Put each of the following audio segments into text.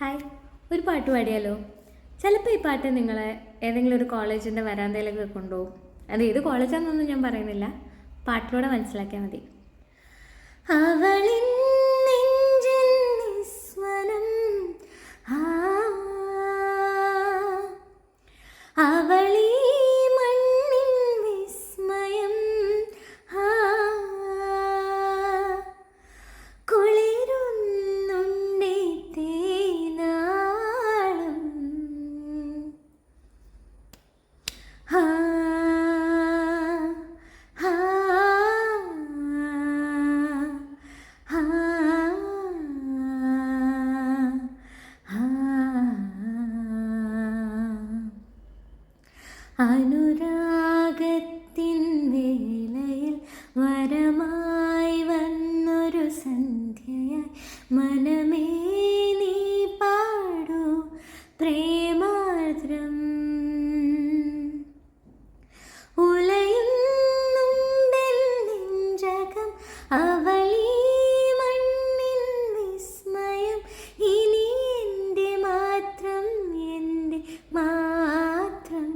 Hi, ഒരു പാട്ട് പാടിയാലോ? ചിലപ്പോൾ ഈ പാട്ട് നിങ്ങളെ ഏതെങ്കിലും ഒരു കോളേജിൻ്റെ വരാന്തയിലൊക്കെ കൊണ്ടുപോകും. അത് ഏത് കോളേജാണെന്നൊന്നും ഞാൻ പറയുന്നില്ല, പാട്ടിലൂടെ മനസ്സിലാക്കിയാൽ മതി. അവളിൻ നെഞ്ചിൻ നിസ്വനം, അവളീ മണ്ണിൻ വിസ്മയം, കുളിരുന്നുണ്ടേ തേനാളം, അനുരാഗത്തിൻ വേളയിൽ വരമായി വന്നൊരു സന്ധ്യയായി മനമേ നീ പാടൂ പ്രേമാർദ്രം. ഉലയുന്നുണ്ടെൻ നെഞ്ചകം അവളീ മണ്ണിൻ വിസ്മയം, ഇനി എൻ്റെ മാത്രം, എൻ്റെ മാത്രം.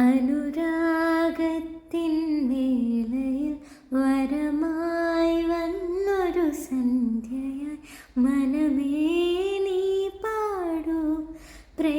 അനുരാഗത്തിൻ വേളയിൽ വരമായി വന്നൊരു സന്ധ്യയായി മനമേ നീ പാടൂ പ്രേ